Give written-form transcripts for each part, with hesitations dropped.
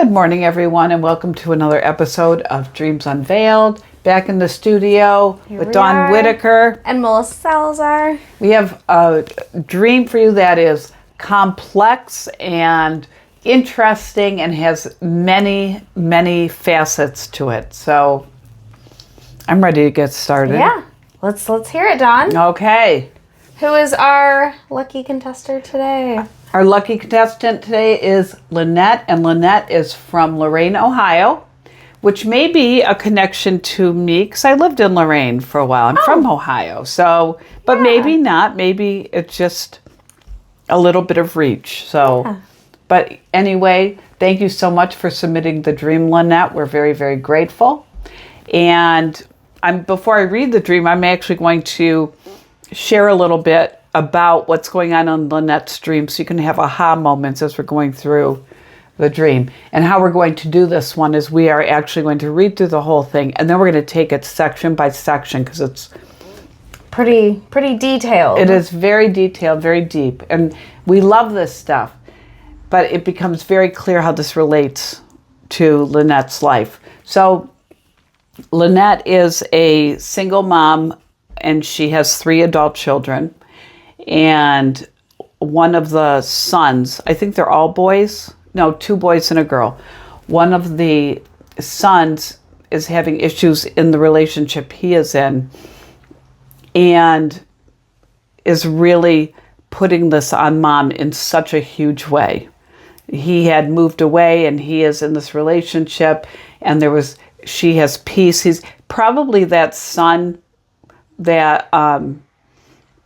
Good morning, everyone, and welcome to another episode of Dreams Unveiled. Back in the studio with Dawn Whitaker and Melissa Salazar. We have a dream for you that is complex and interesting and has many, many facets to it. So I'm ready to get started. Yeah, let's hear it, Dawn. Okay. Who is our lucky contestant today? Our lucky contestant today is Lynette, and Lynette is from Lorain, Ohio, which may be a connection to me because I lived in Lorain for a while. I'm from Ohio, so, but maybe not. Maybe it's just a little bit of reach. So, but anyway, thank you so much for submitting the dream, Lynette. We're very, very grateful. And before I read the dream, I'm actually going to share a little bit about what's going on Lynette's dream so you can have aha moments as we're going through the dream. And how we're going to do this one is we are actually going to read through the whole thing, and then we're going to take it section by section because it's pretty detailed. It is very detailed, very deep, and we love this stuff, but it becomes very clear how this relates to Lynette's life. So Lynette is a single mom, and she has 3 adult children. And one of the sons, I think they're all boys. No, 2 boys and a girl. One of the sons is having issues in the relationship he is in and is really putting this on mom in such a huge way. He had moved away and he is in this relationship, and she has peace. He's probably that son that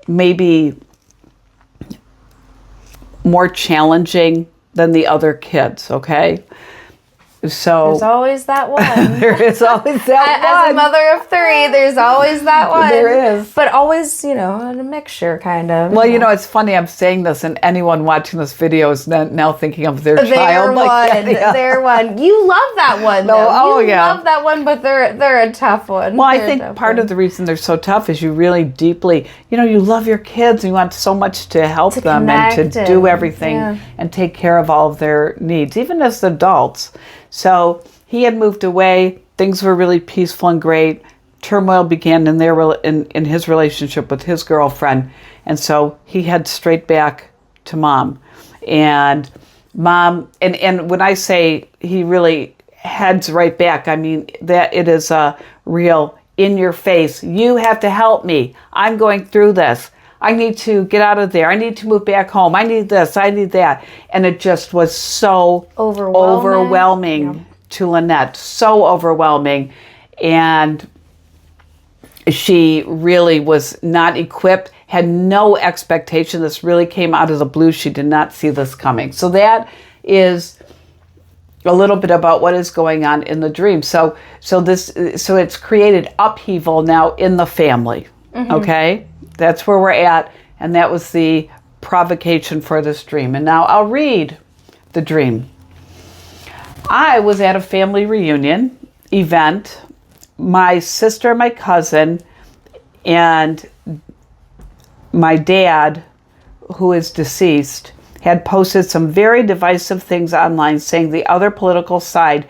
maybe more challenging than the other kids, okay? So there's always that one. There is always that one. As a mother of 3, there's always that one. There is. But always, in a mixture, kind of. Well, it's funny, I'm saying this, and anyone watching this video is now thinking of their child. They're one. You love that one, though. You love that one, but they're a tough one. Well, I think part of the reason they're so tough is you really deeply, you love your kids, and you want so much to help them and to do everything and take care of all of their needs, even as adults. So he had moved away. Things were really peaceful and great. Turmoil began in his relationship with his girlfriend. And so he heads straight back to mom. And mom, and when I say he really heads right back, I mean that it is a real in your face. You have to help me. I'm going through this. I need to get out of there. I need to move back home. I need this. I need that. And it just was so overwhelming to Lynette. So overwhelming. And she really was not equipped, had no expectation. This really came out of the blue. She did not see this coming. So that is a little bit about what is going on in the dream. So it's created upheaval now in the family. Mm-hmm. Okay? That's where we're at, and that was the provocation for this dream. And now I'll read the dream. I was at a family reunion event. My sister, my cousin, and my dad, who is deceased, had posted some very divisive things online saying the other political side,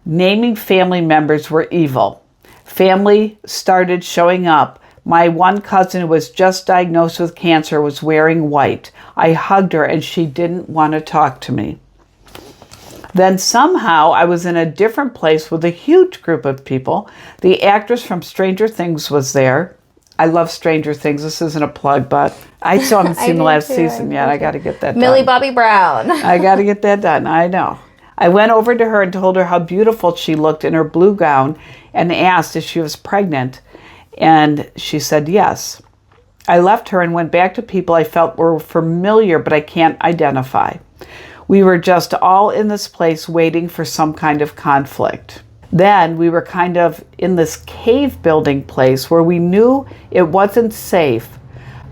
naming family members were evil. Family started showing up. My one cousin who was just diagnosed with cancer was wearing white. I hugged her and she didn't want to talk to me. Then somehow I was in a different place with a huge group of people. The actress from Stranger Things was there. I love Stranger Things. This isn't a plug, but I still haven't seen the last season yet. I got to get that done. Millie Bobby Brown. I got to get that done. I know. I went over to her and told her how beautiful she looked in her blue gown and asked if she was pregnant. And she said yes. I left her and went back to people I felt were familiar, but I can't identify. We were just all in this place waiting for some kind of conflict. Then we were kind of in this cave building place where we knew it wasn't safe,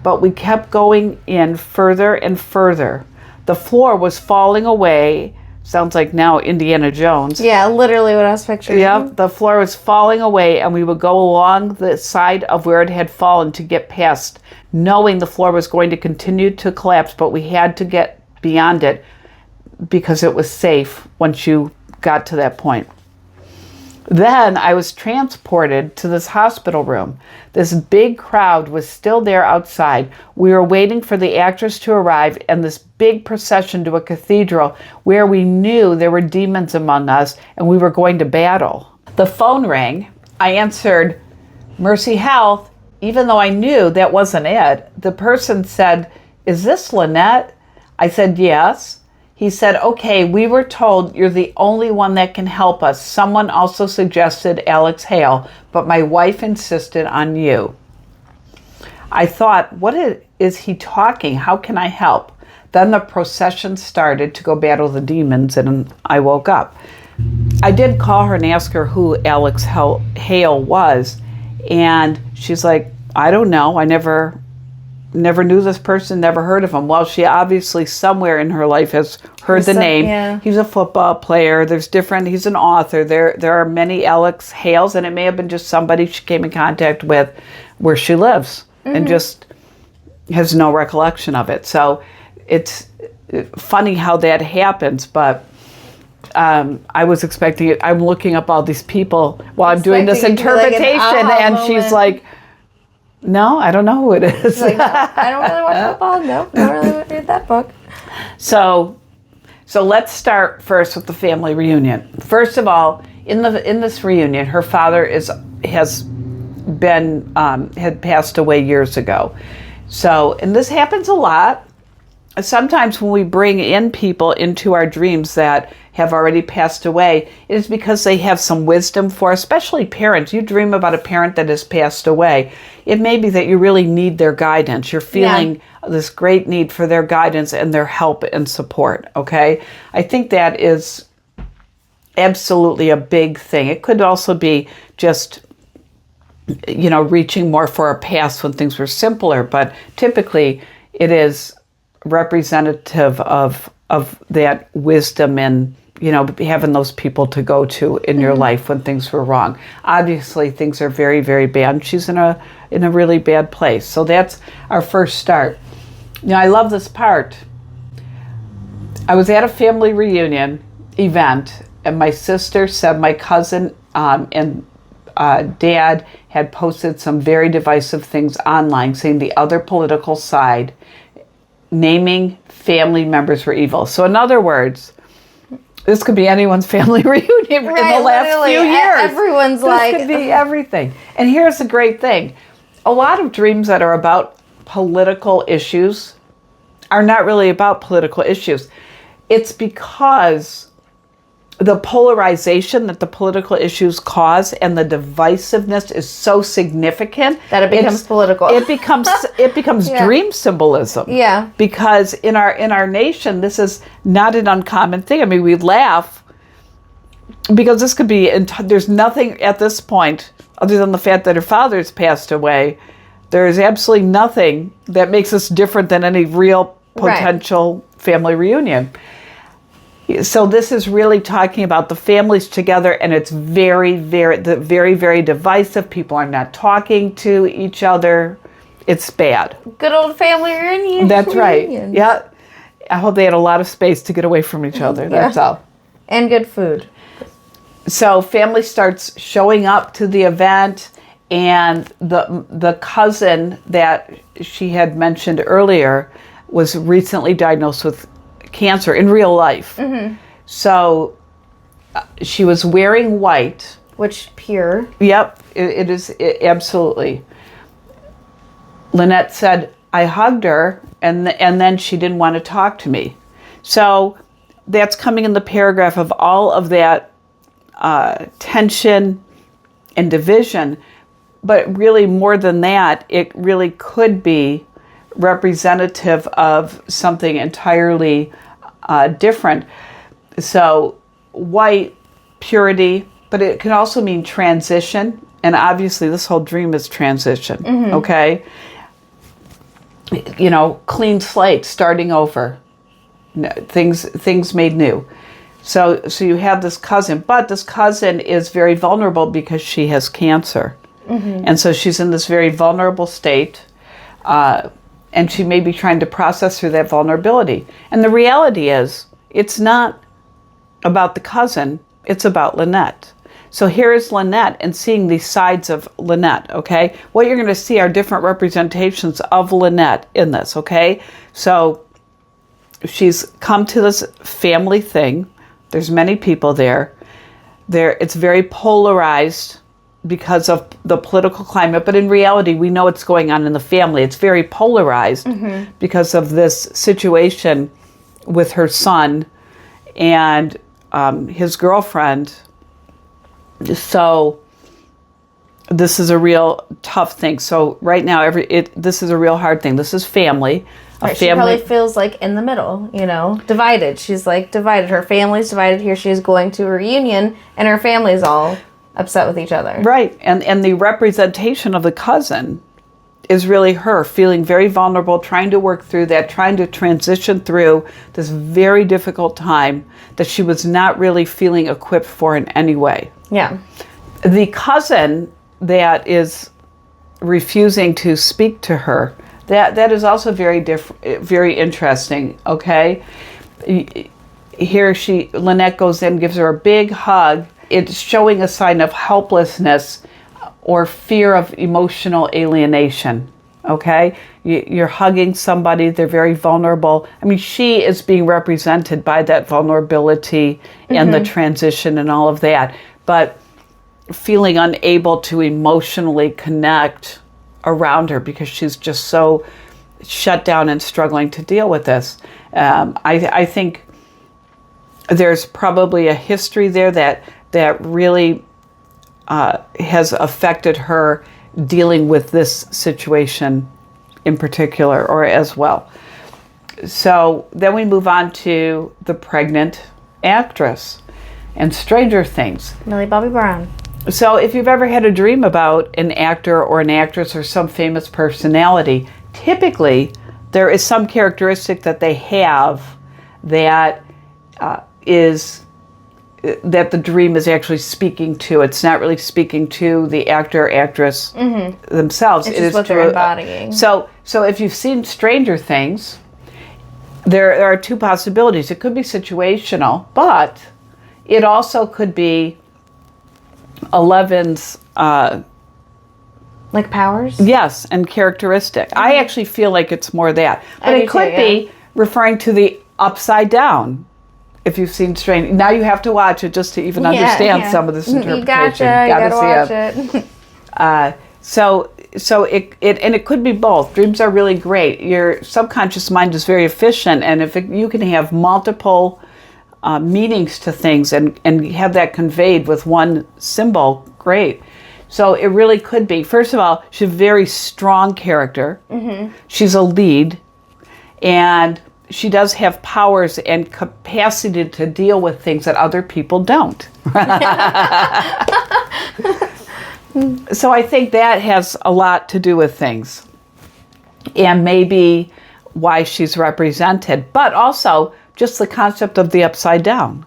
but we kept going in further and further. The floor was falling away. Sounds like now Indiana Jones. Yeah, literally what I was picturing. Yep, the floor was falling away, and we would go along the side of where it had fallen to get past, knowing the floor was going to continue to collapse, but we had to get beyond it because it was safe once you got to that point. Then I was transported to this hospital room. This big crowd was still there outside. We were waiting for the actress to arrive and this big procession to a cathedral where we knew there were demons among us and we were going to battle. The phone rang. I answered, Mercy Health, even though I knew that wasn't it. The person said, is this Lynette? I said, yes. He said, okay, we were told you're the only one that can help us. Someone also suggested Alex Hale, but my wife insisted on you. I thought, what is he talking? How can I help? Then the procession started to go battle the demons, and I woke up. I did call her and ask her who Alex Hale was, and she's like, I don't know. I never knew this person, never heard of him. Well, she obviously somewhere in her life has heard the name. Yeah. He's a football player. He's an author. There are many Alex Hales, and it may have been just somebody she came in contact with where she lives and just has no recollection of it. So it's funny how that happens, but I was expecting it. I'm looking up all these people while I'm doing this interpretation, and she's like, no, I don't know who it is. Like, I don't really watch football. No, I don't really read that book. So let's start first with the family reunion. First of all, in this reunion, her father had passed away years ago. So, and this happens a lot. Sometimes when we bring in people into our dreams that have already passed away, it is because they have some wisdom for, especially parents. You dream about a parent that has passed away. It may be that you really need their guidance. You're feeling this great need for their guidance and their help and support, okay? I think that is absolutely a big thing. It could also be just, reaching more for a past when things were simpler, but typically it is representative of that wisdom and having those people to go to in your life when things were wrong. Obviously things are very, very bad. She's in a really bad place. So that's our first start. I love this part. I was at a family reunion event, and my sister said my cousin and dad had posted some very divisive things online, saying the other political side, naming family members were evil. So in other words, this could be anyone's family reunion in the last few years. Everyone's this could be everything. And here's the great thing. A lot of dreams that are about political issues are not really about political issues. It's because the polarization that the political issues cause and the divisiveness is so significant that it becomes political. It becomes dream symbolism. Yeah. Because in our nation, this is not an uncommon thing. I mean, we laugh because this could be. There's nothing at this point other than the fact that her father's passed away. There is absolutely nothing that makes us different than any real potential family reunion. So this is really talking about the families together, and it's very, very, very, very divisive. People are not talking to each other. It's bad. Good old family reunion. That's right. Yeah. I hope they had a lot of space to get away from each other. That's all. And good food. So family starts showing up to the event, and the cousin that she had mentioned earlier was recently diagnosed with cancer in real life. So she was wearing white. Which pure. Yep, it is absolutely. Lynette said, I hugged her and then she didn't want to talk to me. So that's coming in the paragraph of all of that tension and division. But really more than that, it really could be representative of something entirely different. So white, purity, but it can also mean transition. And obviously this whole dream is transition, okay? Clean slate, starting over, things made new. So you have this cousin, but this cousin is very vulnerable because she has cancer. And so she's in this very vulnerable state. And she may be trying to process through that vulnerability. And the reality is, it's not about the cousin. it's about Lynette. So here is Lynette and seeing these sides of Lynette, okay? What you're going to see are different representations of Lynette in this, okay? So she's come to this family thing. There's many people there. It's very polarized because of the political climate, but in reality, we know what's going on in the family. It's very polarized because of this situation with her son and his girlfriend. So this is a real tough thing. So right now, this is a real hard thing. This is family. Right, she probably feels like in the middle, divided. She's like divided. Her family's divided. Here she is going to a reunion, and her family's all upset with each other. Right, and the representation of the cousin is really her feeling very vulnerable, trying to work through that, trying to transition through this very difficult time that she was not really feeling equipped for in any way. Yeah. The cousin that is refusing to speak to her, that is also very interesting, okay? Here Lynette goes in, gives her a big hug. It's showing a sign of helplessness or fear of emotional alienation, okay? You're hugging somebody, they're very vulnerable. I mean, she is being represented by that vulnerability and the transition and all of that, but feeling unable to emotionally connect around her because she's just so shut down and struggling to deal with this. I think there's probably a history there that really has affected her dealing with this situation in particular or as well. So then we move on to the pregnant actress and Stranger Things. Millie Bobby Brown. So if you've ever had a dream about an actor or an actress or some famous personality, typically there is some characteristic that they have that that the dream is actually speaking to. It's not really speaking to the actor or actress themselves. It's just what they're embodying. So if you've seen Stranger Things, there are two possibilities. It could be situational, but it also could be Eleven's like powers? Yes, and characteristic. I actually feel like it's more that. But it could be referring to the upside down. If you've seen Stranger, now you have to watch it just to even understand some of this interpretation. You gotta watch it. So it could be both. Dreams are really great. Your subconscious mind is very efficient, and if you can have multiple meanings to things and have that conveyed with one symbol, great. So it really could be. First of all, she's a very strong character. She's a lead, and she does have powers and capacity to deal with things that other people don't. So I think that has a lot to do with things and maybe why she's represented, but also just the concept of the upside down.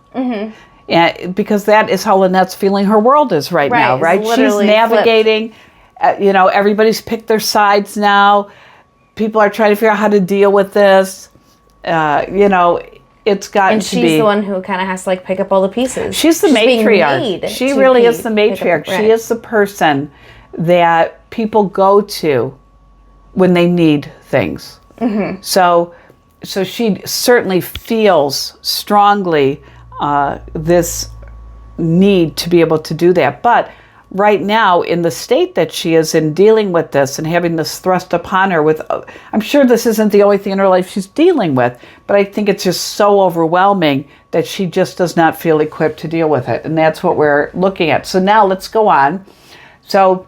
And because that is how Lynette's feeling her world is right now, right? She's navigating, everybody's picked their sides now. People are trying to figure out how to deal with this. It's gotten to be... And she's the one who kind of has to pick up all the pieces. She's the matriarch. She really is the matriarch. She is the person that people go to when they need things. So she certainly feels strongly this need to be able to do that. But right now, in the state that she is in, dealing with this and having this thrust upon her with, I'm sure this isn't the only thing in her life she's dealing with, but I think it's just so overwhelming that she just does not feel equipped to deal with it. And that's what we're looking at. So now let's go on. So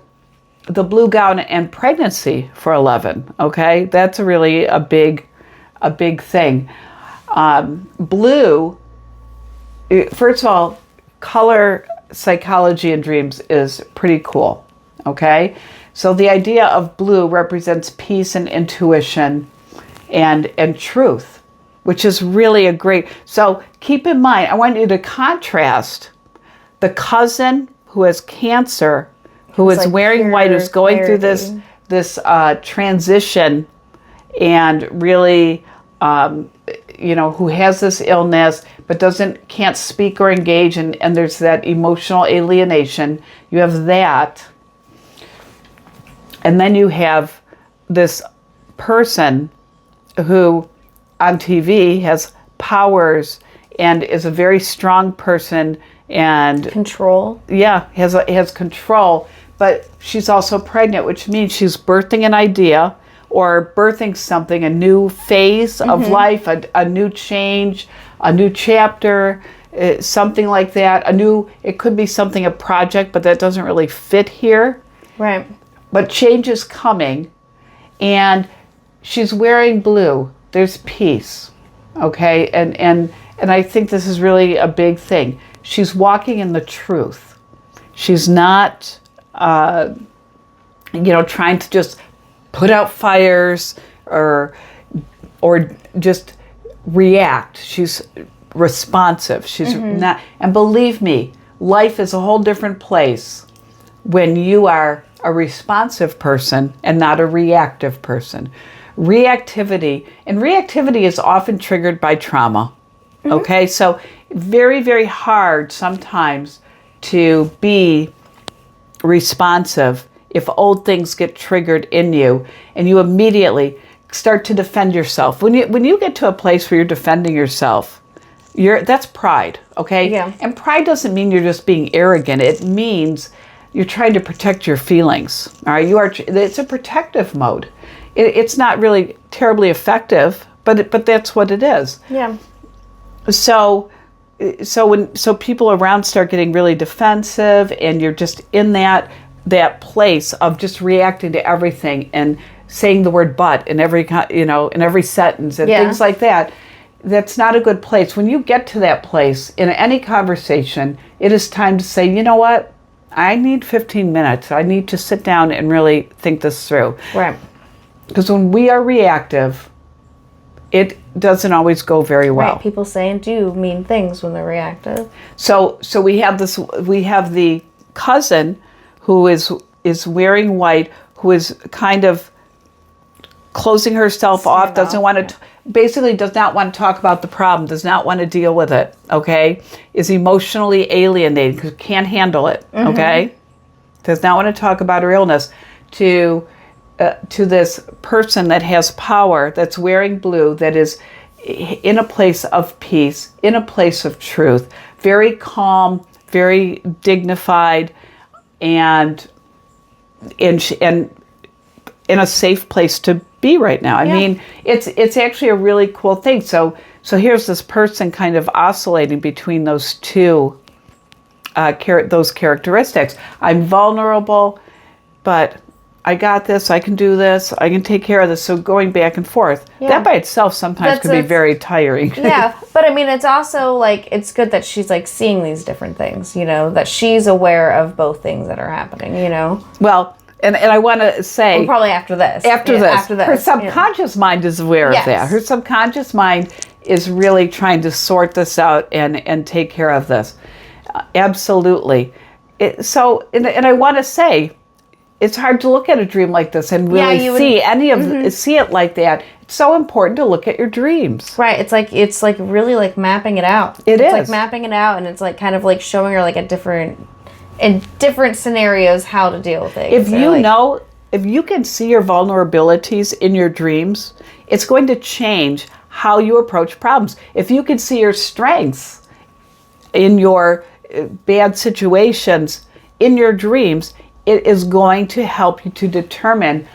the blue gown and pregnancy for 11, okay? That's really a big thing. Blue, first of all, color psychology and dreams is pretty cool, okay? So the idea of blue represents peace and intuition and truth, which is really a great... So keep in mind, I want you to contrast the cousin who has cancer, who is wearing white, who's going through this transition and really, who has this illness but can't speak or engage, and there's that emotional alienation. You have that. And then you have this person who on TV has powers and is a very strong person and control. Yeah, has control, but she's also pregnant, which means she's birthing an idea or birthing something, a new phase of life, a new change, a new chapter, something like that. It could be something, a project, but that doesn't really fit here. Right. But change is coming, and she's wearing blue. There's peace, okay? And I think this is really a big thing. She's walking in the truth. She's not, trying to just put out fires or just react. She's responsive. She's not, and believe me, life is a whole different place when you are a responsive person and not a reactive person. Reactivity is often triggered by trauma. Okay, so very, very hard sometimes to be responsive if old things get triggered in you and you immediately start to defend yourself. When you get to a place where you're defending yourself, that's pride, okay? Yeah. And pride doesn't mean you're just being arrogant. It means you're trying to protect your feelings. All right, it's a protective mode. It's not really terribly effective, but that's what it is. Yeah. So people around start getting really defensive, and you're just in that place of just reacting to everything and saying the word "but" in every sentence and things like that. That's not a good place. When you get to that place in any conversation, it is time to say, you know what? I need 15 minutes. I need to sit down and really think this through. Right. Because when we are reactive, it doesn't always go very well. Right. People say and do mean things when they're reactive. So we have the cousin who is wearing white, who is kind of closing herself off, does not want to talk about the problem, does not want to deal with it, okay? Is emotionally alienated because can't handle it, okay? Does not want to talk about her illness. To this person that has power, that's wearing blue, that is in a place of peace, in a place of truth, very calm, very dignified, and in a safe place to be right now. I mean, it's actually a really cool thing. So here's this person kind of oscillating between those two those characteristics. I'm vulnerable, but I got this, I can do this, I can take care of this. So going back and forth, that by itself sometimes can be very tiring. Yeah, but I mean, it's also like, it's good that she's like seeing these different things, that she's aware of both things that are happening, Well, and I want to say... Well, probably after this. After this. Her subconscious mind is aware of that. Her subconscious mind is really trying to sort this out and take care of this. Absolutely. And I want to say, it's hard to look at a dream like this and really see it like that. It's so important to look at your dreams. Right. It's like really like mapping it out. It's like mapping it out, and it's like kind of like showing her like in different scenarios how to deal with it. If you can see your vulnerabilities in your dreams, it's going to change how you approach problems. If you can see your strengths in your bad situations in your dreams, it is going to help you to determine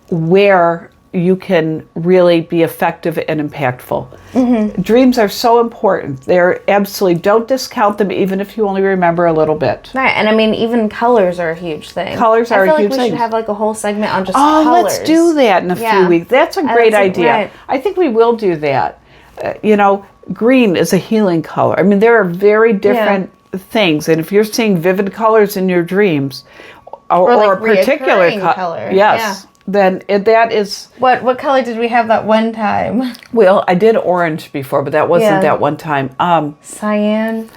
where you can really be effective and impactful. Dreams are so important. They're absolutely, don't discount them even if you only remember a little bit. Right, and I mean, even colors are a huge thing. Colors are a huge thing. I feel like we should have like a whole segment on just colors. Oh, let's do that in a few weeks. That's a great idea. Right. I think we will do that. Green is a healing color. I mean, there are very different things, and if you're seeing vivid colors in your dreams, or like a particular color, then that is... What color did we have that one time? Well, I did orange before, but that wasn't that one time. Cyan.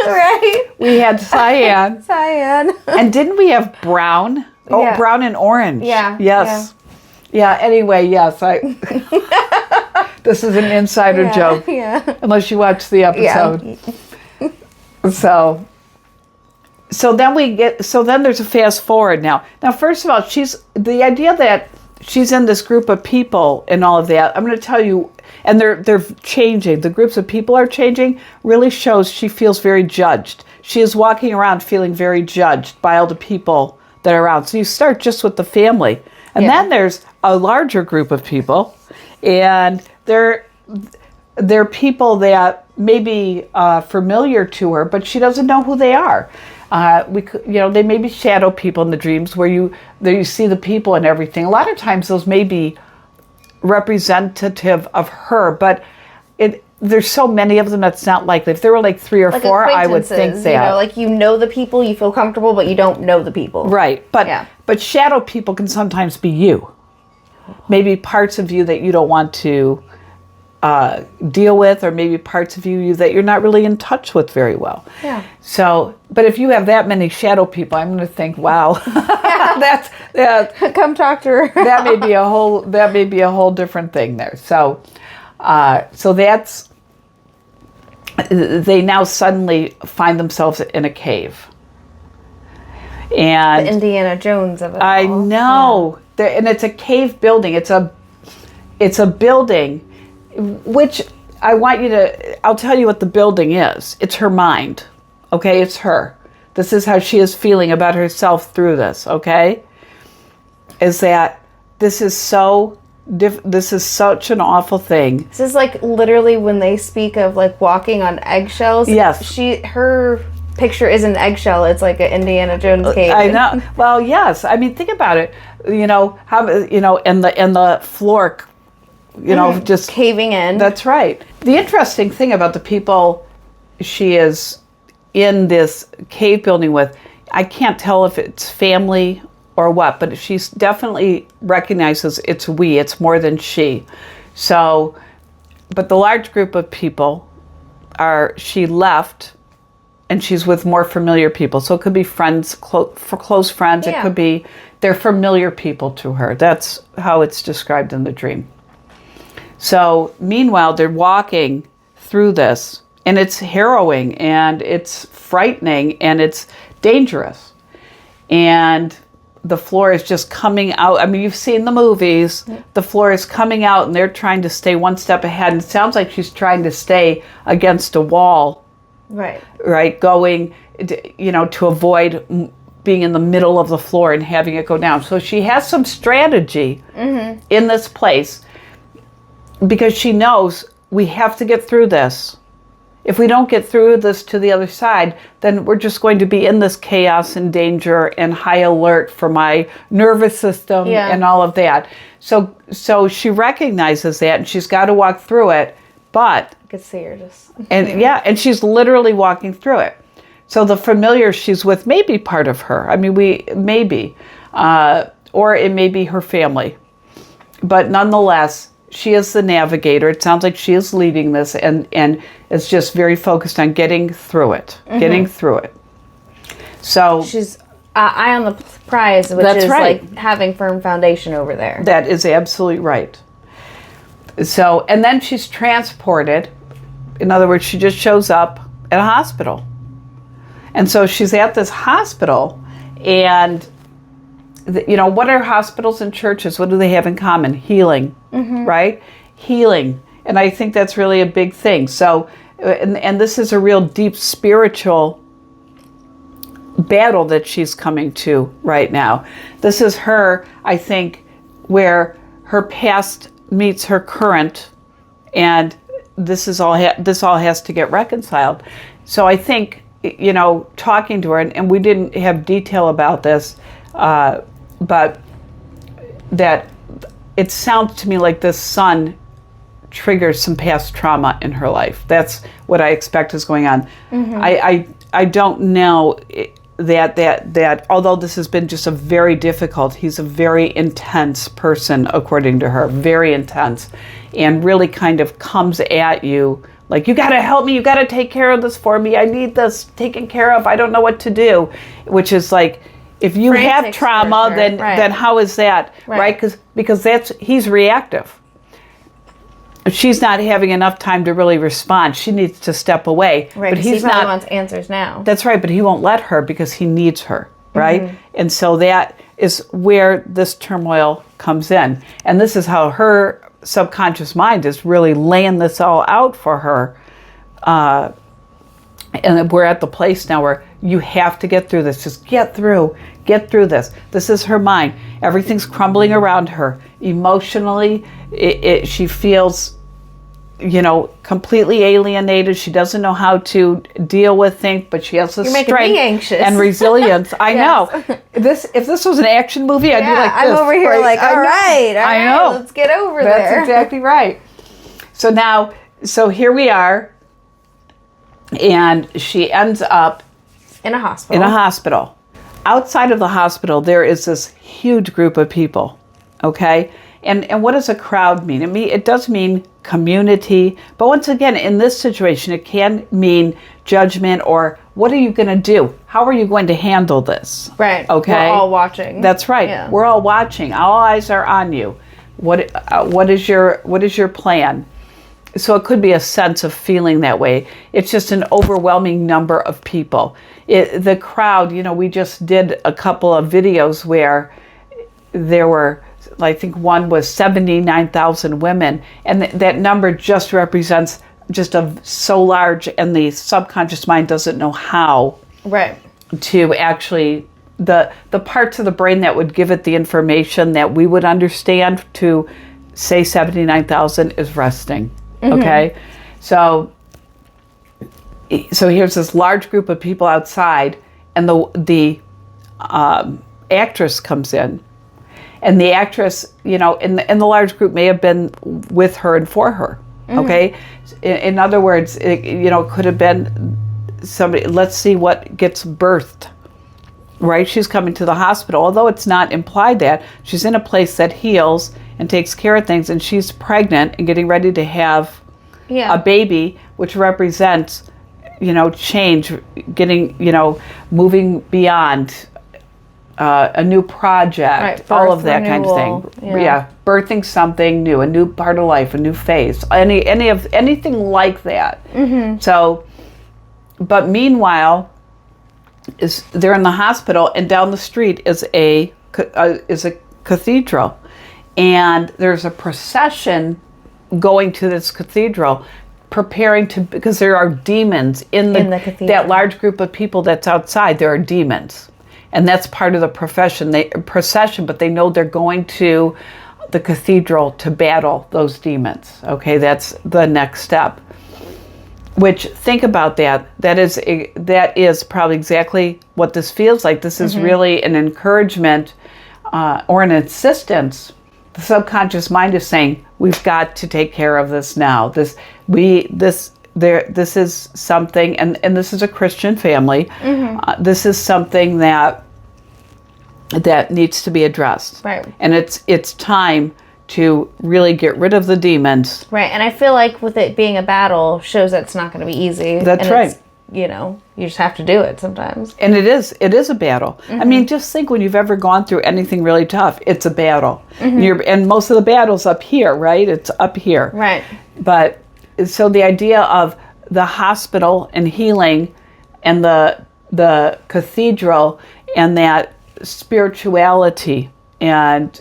Right? We had cyan. Cyan. And didn't we have brown? Oh, brown and orange. Yeah. Yes. Yeah, anyway, yes, this is an insider joke. Yeah. Unless you watch the episode. Yeah. So then there's a fast forward now. Now, first of all, the idea that she's in this group of people and all of that, I'm going to tell you, and they're changing. The groups of people are changing, really shows she feels very judged. She is walking around feeling very judged by all the people that are around. So you start just with the family. And then there's a larger group of people, and they're people that may be familiar to her, but she doesn't know who they are. They may be shadow people in the dreams where you see the people and everything. A lot of times those may be representative of her, but there's so many of them that's not likely. If there were like 3 or 4, I would think that. You know the people, you feel comfortable, but you don't know the people. Right, but shadow people can sometimes be you. Maybe parts of you that you don't want to deal with, or maybe parts of you that you're not really in touch with very well. Yeah. So, but if you have that many shadow people, I'm going to think, wow, come talk to her. that may be a whole different thing there. So that's, they now suddenly find themselves in a cave. And the Indiana Jones of it I all. Know. Yeah. And it's a cave building. It's a building, which I'll tell you what the building is. It's her mind. Okay, it's her. This is how she is feeling about herself through this, okay? Is that this is such an awful thing. This is like literally when they speak of like walking on eggshells. Yes. Her picture is an eggshell. It's like an Indiana Jones cave. I know. Well, yes. I mean, think about it. And the floor, just caving in. That's right. The interesting thing about the people she is in this cave building with, I can't tell if it's family or what, but she definitely recognizes it's we. It's more than she. So, but the large group of people she left. And she's with more familiar people. So it could be friends, close friends. Yeah. It could be they're familiar people to her. That's how it's described in the dream. So meanwhile, they're walking through this. And it's harrowing. And it's frightening. And it's dangerous. And the floor is just coming out. I mean, you've seen the movies. Yeah. The floor is coming out. And they're trying to stay one step ahead. And it sounds like she's trying to stay against a wall. Right. Going, to avoid being in the middle of the floor and having it go down. So she has some strategy in this place because she knows we have to get through this. If we don't get through this to the other side, then we're just going to be in this chaos and danger and high alert for my nervous system and all of that. So she recognizes that and she's got to walk through it, but I could see her just. And she's literally walking through it. So the familiar she's with may be part of her. I mean, or it may be her family. But nonetheless, she is the navigator. It sounds like she is leading this and is just very focused on getting through it. Getting through it. So she's eye on the prize, which is right. Like having firm foundation over there. That is absolutely right. So, and then she's transported. In other words, she just shows up at a hospital. And so she's at this hospital, and, what are hospitals and churches? What do they have in common? Healing, right? Healing. And I think that's really a big thing. So, and this is a real deep spiritual battle that she's coming to right now. This is her, I think, where her past meets her current, and this all has to get reconciled. So I think, talking to her, and we didn't have detail about this, but that it sounds to me like this son triggers some past trauma in her life. That's what I expect is going on. I don't know that although this has been just he's a very intense person, according to her, very intense, and really kind of comes at you like, you got to help me, you got to take care of this for me, I need this taken care of, I don't know what to do, which is like, if you have frantic trauma, towards her. then how is that, right? Because he's reactive. She's not having enough time to really respond. She needs to step away. Right, but he probably wants answers now. That's right, but he won't let her because he needs her, right? And so that is where this turmoil comes in. And this is how her subconscious mind is really laying this all out for her. And we're at the place now where you have to get through this. Just get through this. This is her mind. Everything's crumbling around her. Emotionally, she feels, completely alienated. She doesn't know how to deal with things, but she has the strength and resilience. I know. If this was an action movie, I'd be like this. I'm over here all right, let's get over there. That's exactly right. So here we are. And she ends up in a hospital. Outside of the hospital, there is this huge group of people. Okay? And what does a crowd mean? It does mean community. But once again, in this situation, it can mean judgment or what are you going to do? How are you going to handle this? Right. Okay? We're all watching. That's right. Yeah. We're all watching. All eyes are on you. What is your plan? So it could be a sense of feeling that way. It's just an overwhelming number of people. The crowd, we just did a couple of videos where there were, I think one was 79,000 women. And that number just represents just so large, and the subconscious mind doesn't know how to actually, the parts of the brain that would give it the information that we would understand to say 79,000 is resting. Okay, so here's this large group of people outside, and the actress comes in, and the actress, in the large group may have been with her and for her. Okay, in other words, it could have been somebody. Let's see what gets birthed. Right, she's coming to the hospital, although it's not implied that she's in a place that heals and takes care of things, and she's pregnant and getting ready to have a baby, which represents, change, getting, moving beyond a new project, all of that kind of thing. Yeah, birthing something new, a new part of life, a new phase, anything like that. So, but meanwhile, they're in the hospital, and down the street is a cathedral, and there's a procession going to this cathedral, preparing to, because there are demons in the cathedral. That large group of people that's outside. There are demons, and that's part of the procession. But they know they're going to the cathedral to battle those demons. Okay, that's the next step. Which, think about that. That is probably exactly what this feels like. This is really an encouragement or an insistence. The subconscious mind is saying, "We've got to take care of this now. This is something, and this is a Christian family. This is something that needs to be addressed. Right. And it's time to really get rid of the demons. Right, and I feel like with it being a battle shows that it's not going to be easy. That's right. You just have to do it sometimes. And it is a battle. I mean, just think when you've ever gone through anything really tough, it's a battle. And most of the battle's up here, right? It's up here. Right. But so the idea of the hospital and healing and the cathedral and that spirituality and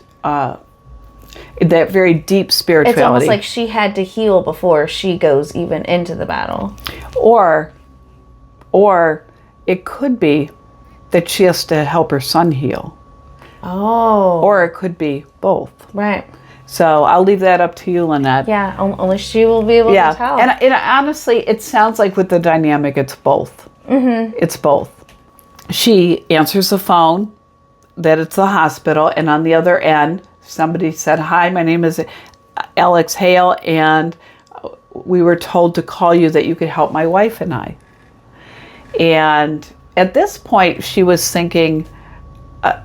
that very deep spirituality. It's almost like she had to heal before she goes even into the battle. Or it could be that she has to help her son heal. Oh. Or it could be both. Right. So I'll leave that up to you, Lynette. Yeah, only she will be able to tell. And honestly, it sounds like with the dynamic, it's both. It's both. She answers the phone that it's the hospital, and on the other end, somebody said, "Hi, my name is Alex Hale, and we were told to call you that you could help my wife and I." And at this point, she was thinking,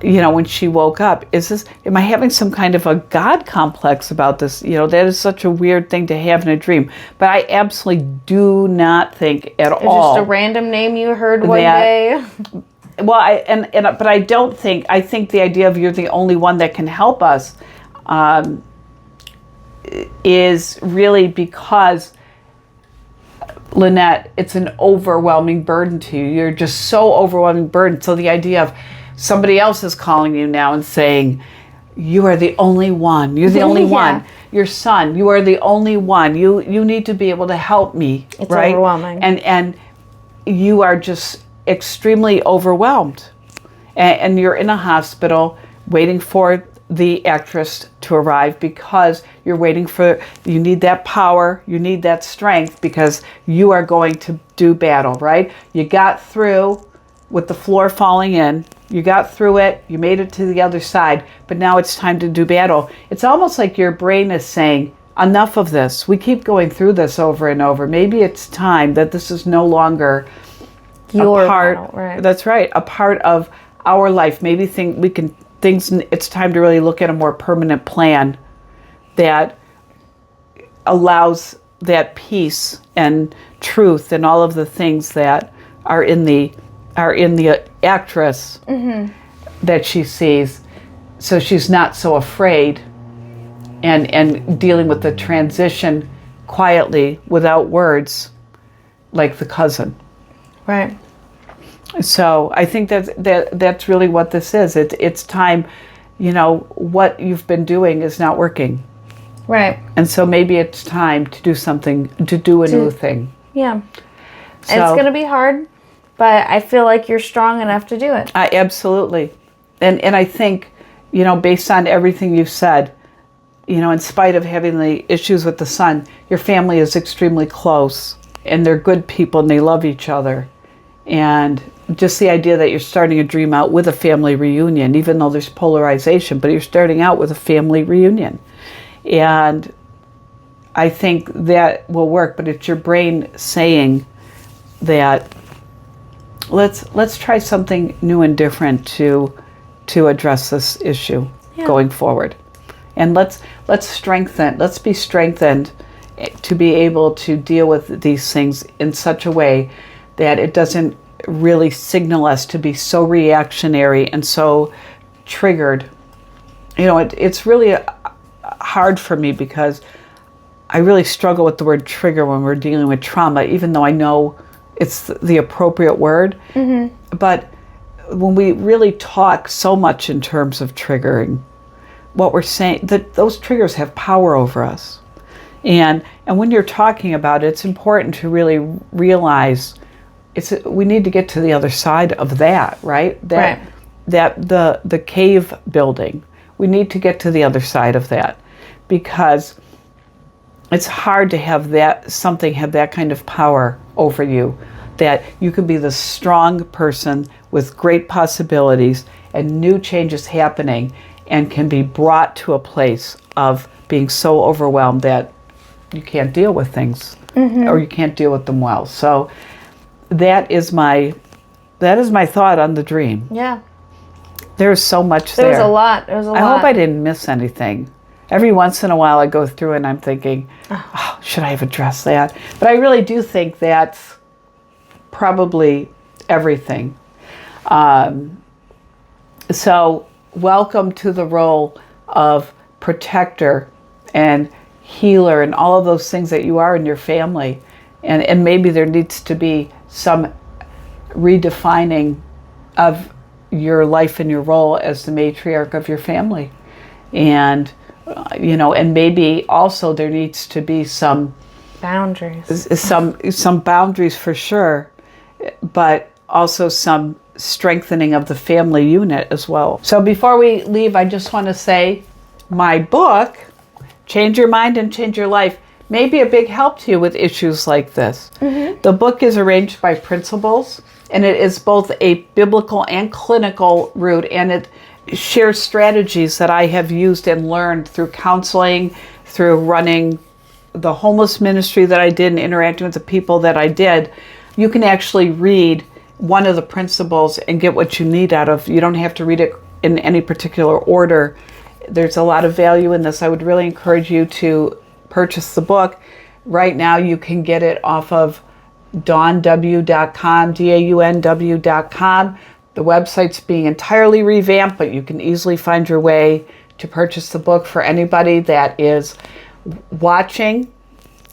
when she woke up, am I having some kind of a God complex about this? That is such a weird thing to have in a dream. But I absolutely do not think at all. It's just a random name you heard one day. Well, but I don't think, I think the idea of you're the only one that can help us is really because, Lynette, it's an overwhelming burden to you. You're just so overwhelming burden. So the idea of somebody else is calling you now and saying, you are the only one. You're the only one. Your son, you are the only one. You need to be able to help me. It's right? Overwhelming. And you are just extremely overwhelmed. And you're in a hospital waiting for the actress to arrive because you're waiting for, you need that power, you need that strength because you are going to do battle, right? You got through with the floor falling in, you got through it, you made it to the other side, but now it's time to do battle. It's almost like your brain is saying, enough of this. We keep going through this over and over. Maybe it's time that this is no longer your a part, battle, right? That's right, a part of our life. Maybe it's time to really look at a more permanent plan that allows that peace and truth and all of the things that are in the actress that she sees, so she's not so afraid and dealing with the transition quietly without words like the cousin. Right. So I think that's really what this is. It's time, what you've been doing is not working. Right. And so maybe it's time to do something, to do a new thing. Yeah. So, it's going to be hard, but I feel like you're strong enough to do it. Absolutely. And I think, based on everything you've said, in spite of having the issues with the son, your family is extremely close and they're good people and they love each other. And just the idea that you're starting a dream out with a family reunion, even though there's polarization, but you're starting out with a family reunion. And I think that will work, but it's your brain saying that let's try something new and different to address this issue going forward. And let's be strengthened to be able to deal with these things in such a way that it doesn't really signal us to be so reactionary and so triggered. It's really hard for me because I really struggle with the word trigger when we're dealing with trauma, even though I know it's the appropriate word. Mm-hmm. But when we really talk so much in terms of triggering, what we're saying, that those triggers have power over us. And when you're talking about it, it's important to really realize we need to get to the other side of that, right? That the cave building, we need to get to the other side of that, because it's hard to have something have that kind of power over you, that you can be the strong person with great possibilities and new changes happening and can be brought to a place of being so overwhelmed that you can't deal with things or you can't deal with them well. So that is my thought on the dream. Yeah. There's so much there. There's a lot. I hope I didn't miss anything. Every once in a while I go through and I'm thinking, should I have addressed that? But I really do think that's probably everything. So welcome to the role of protector and healer and all of those things that you are in your family. And maybe there needs to be some redefining of your life and your role as the matriarch of your family. And, and maybe also there needs to be some boundaries. Some boundaries for sure, but also some strengthening of the family unit as well. So before we leave, I just want to say my book, Change Your Mind and Change Your Life, may be a big help to you with issues like this. Mm-hmm. The book is arranged by principles, and it is both a biblical and clinical route, and it shares strategies that I have used and learned through counseling, through running the homeless ministry that I did and interacting with the people that I did. You can actually read one of the principles and get what you need out of. You don't have to read it in any particular order. There's a lot of value in this. I would really encourage you to purchase the book. Right now you can get it off of dawnw.com, DAUNW.com. The website's being entirely revamped, but you can easily find your way to purchase the book. For anybody that is watching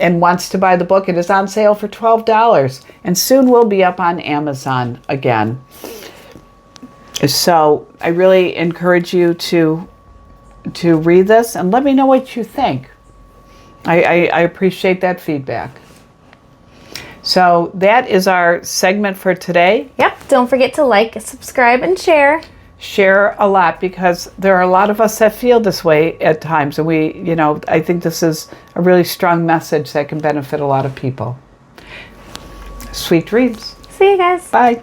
and wants to buy the book, it is on sale for $12 and soon will be up on Amazon again. So I really encourage you to read this and let me know what you think. I appreciate that feedback. So that is our segment for today. Yep. Don't forget to like, subscribe, and share. Share a lot, because there are a lot of us that feel this way at times. And I think this is a really strong message that can benefit a lot of people. Sweet dreams. See you guys. Bye.